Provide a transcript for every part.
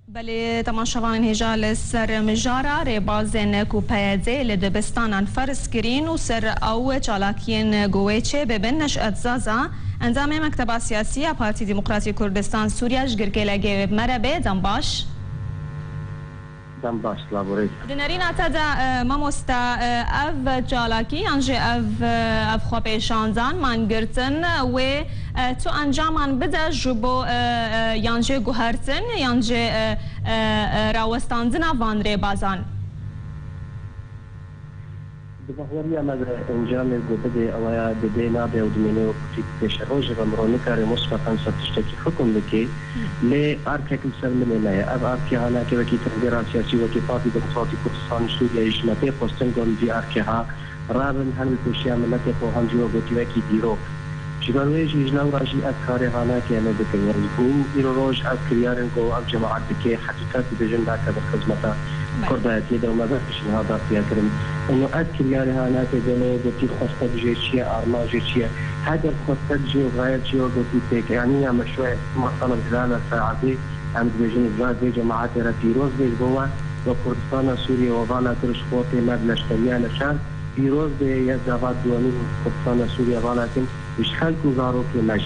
بله تماشاوان هجا لسر مجارا ریبازن کوپایده لدبستان فرس کرین و سر او چالاکین گویچه ببن نشت زازا انجام مکتب سیاسی پارتی دموکراتی کردستان سوریا جگرگه لگه مربه دنباش دنباش لابوری دنرین اتدا ماموستا اف چالاکی انجه اف خوابشاندان من گرتن و تو انجامان بده جبو یانجه گوهرتن یانجه راوستاندن وان ریبازان بظهوري أنا إنجام الجدد أو بدينا بودميني وكتير بشروج رمروني كاري مسبقا ستشتكي حكم لكي لأركك السلمنية أب أركي هنا كي تغييرات سياسية وكي بارتي ديمقراطي كردستان سوريا إجماعي قوستن قول في أركيها رابن هن الكوشيا ملتي قوهم جوا قوتي وكي ديرو جبرويج يجلو راجي أذكاري هنا كي أنا بكري يعني إيروج أذكريارن قو أب جماعات بكي حقيقات بجن ذاك بخدمتها كرداتي دو ما بفش هذا فيها كريم إنه أذكر يعني هنا كذا قلتي خصت جيشية أرما جيشية هذا خصت جي وغير جي وقلتي تك يعني يا مشروع مثلا خلال ساعتين عم بيجون زاد جماعات رفيروز بالجوا وكردستان سوريا وفانا ترش خوتي مبلش تريان شان فيروز بيزداد دواني كردستان سوريا ولكن مش خلق وزارو في مجلس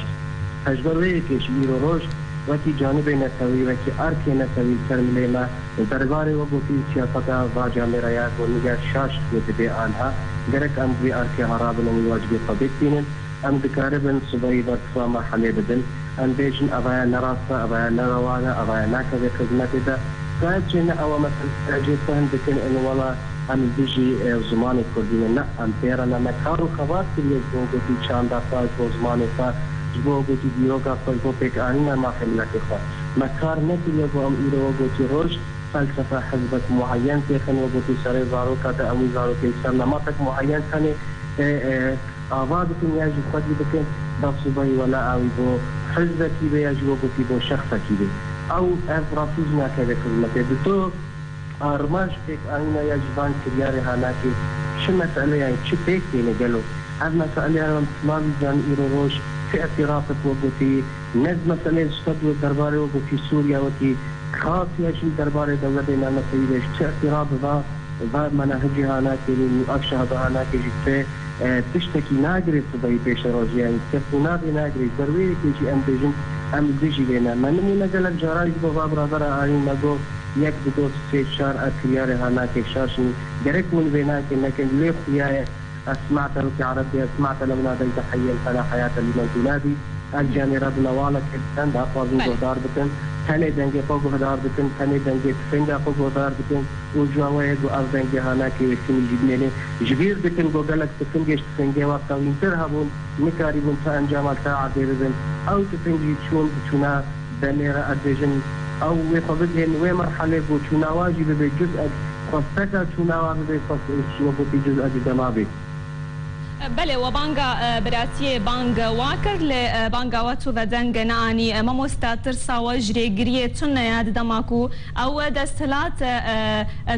تجربة كيش روج وكي جانب نسوي وكي أرك نسوي سرمليما درباري وقوتي سياسة واجه مريات ونجار شاش وتبي عنها جرك أم بي أرك هرابن وواجب قبيتين أم بكاربن صبري برفما حليبدن أم بيجن أبايا نراسة أبايا نروانا أبايا ناكذا خدمتي دا فأجينا أو مثلا أجيسان بكن إنه والله أم بيجي زماني كردين لا أم بيرنا مكارو خوات اللي قوتي شاندا فاز وزماني فاز جبوا قوتي ديوغا فالقو بيك آنينا ما حملك إخوة مكار نتي يبو أم إيرو قوتي روش فلسفة حزبك معين تيخن وقوتي ساري زاروكا تا أمي زاروكي سلاماتك معين كاني آبادكم ياجي خدي بكن بصبي ولا أوي بو حزبكي بياجي وقوتي بو شخصكي بي أو أفرافيزنا كذا كلمتي بتو أرماش بيك آنينا ياجي بان كرياري هاناكي شو مسألة يعني شو بيك ديني قالوا هذا مسألة يعني مطلابي جان إيرو روش في اعترافك وقوتي نز مسألة استدوى درباري وقوتي سوريا وكي خاص يشيل درباري دولة بينا مسيدش اعتراف ذا مناهجي هناك أكشه هذا هناك جيت تشتكي ناقري صبي بيش روجي يعني تفونا بناقري دروي كيجي أم بيجن أم بيجي بينا من نقل الجرايد بابا برادر عين نقول يك بدو سيد شار أكرياري هناك شاشني جرك من بيناك لكن ليه خيايا أسمعت لك عربي أسمعت لمن هذا تحيّل فلا حياة لمن تنادي الجاني ربنا والك كان دا فاضي دار بكن ثاني دنجي فوق دار بكن ثاني دنجي فنجا فوق دار بكن وجوايد وأرض دنجي هناك وسيم جبني جبير بكن جوجلك تفنجش تفنجي وقتا وينترهبون مكاربون فأنجام الساعة بيرزن أو تفنجي تشون بتشونا دنيرة أدجن أو ويخبزهن ومرحلة بتشونا واجب بجزء خاصة تشونا واجب بجزء بجزء دمابي بله و بانگا براتی بانگ واکر ل بانگا واتو و دنگ نانی ما مستاتر سواجری گریه تون یاد دماکو او دستلات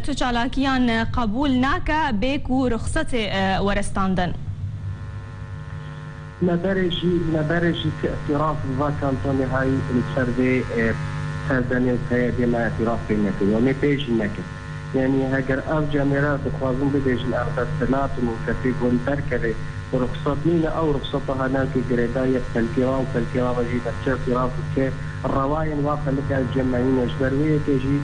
تو چالاکیان قبول ناکا بیکو رخصت ورستاندن نبرجي في اعتراف ذاك انطوني هاي السردي سردني السيدي ما اعتراف بينك يومي بيجي نكت يعني هاجر أرجع مرات خوازن بديش الأربعات وكفي قول تركبي رخصتين أو رخصتها هناك جريداية فالكرام وجيب الشرطة في الرواين واقع لك الجمعين وجبروية كيجي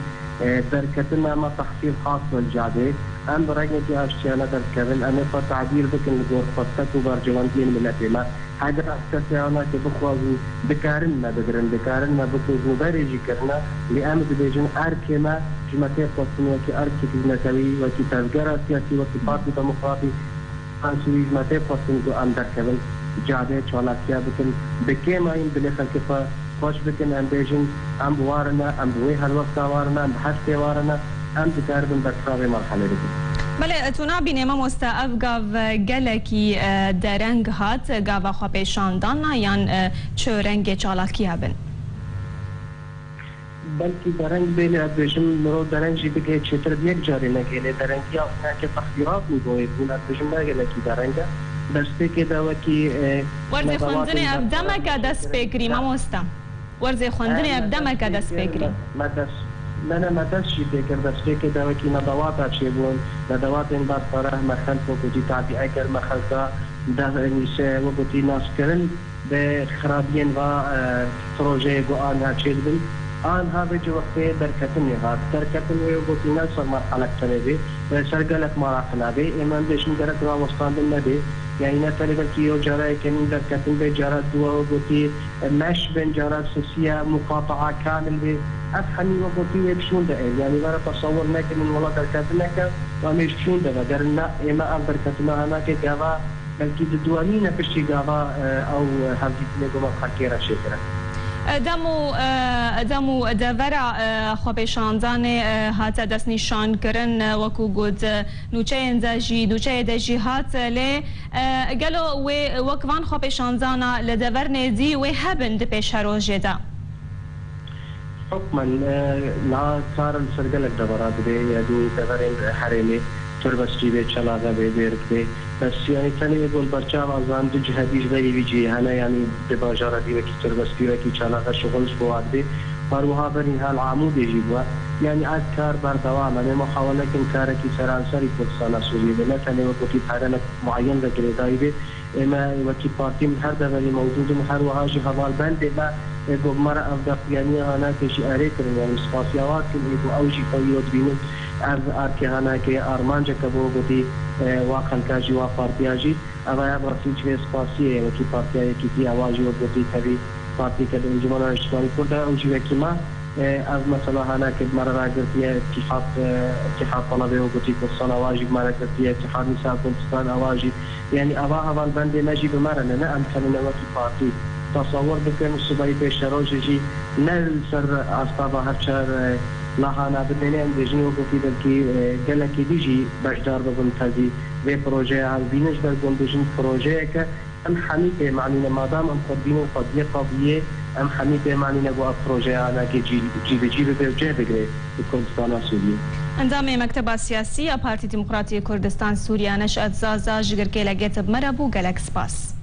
تركتنا ما تحصيل خاص والجعبة أم برقنتي أشتيانا تركبن أنا فتعبير بك الجور فتك وبرجوانتين من الأتما هاجر أستطيعنا كبخوازن بكارنا بكوزن بريجي كرنا لأمد بيجن أركما جمعتي قصني وكي أركي كزنكوي وكي تذكرة سياسي وكي بارتي ديمقراطي أنسوي جمعتي قصني دو أندر كبن جعبة شوالاتيا بكن بكيما ين بلخل كفا خوش بكن أم بيجن أم بوارنا أم بوي هالوقت وارنا أم بحثي وارنا أم بكاربن بكرابي مرحلة بكن بله تونا بینه ما مستعف گاو گلکی درنگ هات گاو خوابشاندان یان چه رنگ چالاکی هبن بلکه درنگ بین ادویشم مرو درنگ جی بگه چطور یک جاری نگیله درنگی آفنا که تخدیرات میگوید بون ادویشم نگیله کی درنگه درسته که دواکی ورزی خوندنی ابدامه که دست بگیری ما مستا ورزی خوندنی ابدامه که دست بگیری لنا ما دستشي بكر بس بكر دوكي ندوات شيبون ندوات بعد فرح مخلف وقتي تعبي أكل مخلفة ده نساء وقتي ناس كرن بخرابين و بروجي قوان هاتشيلبن آن ها بجي وقتی درکتن هات درکتن وقتی نصر مرحله تنبی سرگلک مراحل بی ایمان بهشون درک را وستاندن نبی یعنی نتلی بلکی یو جرای کنین درکتن بی جرات دو وقتی مش بین جرات سوسیه مقاطعه کامل بی افهمی وقتی بشون ده یعنی برای تصور نکنین ولا درکتن نکن و میش بشون ده در نه ایما ام درکتن آنها که گاوا بلکی دوانین پشتی گاوا او هفتی نگو مخاکیره شکره دمو دورا خوابشاندان هات دست نشان کرن وکو گود نوچه دجی دوچه دجی هات ل گلو و وکوان خوابشاندان لدور ندی و هبند پیش روزه دا حکما لا کار سرگلک دورات به یادی دورین حرمی تربس جیبه چلاغه به بیرکه بس يعني تاني يقول برشام أزان دو جهديش غير بيجي هنا يعني بباجارة دي وكي تربس بي وكي شلاغة شغلش بواد بي فروها بري هالعمود يجيبوا يعني عاد كار بردوام أنا محاولة كن كاركي سرانسري كردستان سوريا ما تاني وكي حالنا معين ذكري دايبي إما وكي بارتي من هر دولي موجود من هر وهاجي هوال بند ما يقول مرة أفضل يعني هنا كشي أريكرن يعني سپاسيوات كن يقول أوجي قويوت بينن أركي هنا كي أرمانجا كبو قدي واقعا كاجي وبارتياجي أما يا برسيج في سپاسيه وكي بارتيا كي أواجي وقدي كبي بارتي كده انجمان اجتماعي كده أوجي وكيما از مثلا هنا كد مرة راجرتيه اتحاد طلبه وقدي كردستان أواجي مرة راجرتيه اتحاد نساء كردستان أواجي يعني أواها والبند نجي بمرة لنا أمكاننا وكي بارتي تصور بكن الصباحي بيشتروجي نل سر أصطابة هرشار لاهانا بدنيان دجني وقتي بلكي قالك ديجي بجدار بقول تازي في بروجي على بينش بقول دجن بروجي ك ام حميته معنينا ما دام ام قديم قضيه قضيه ام حميته معنينا بو بروجي انا كي جي بجي بگري كردستان سوريا اندام مكتب السياسي بارتي ديمقراطية كردستان سوريا نشأت زازا جگركي لقيت بمربو قالك سباس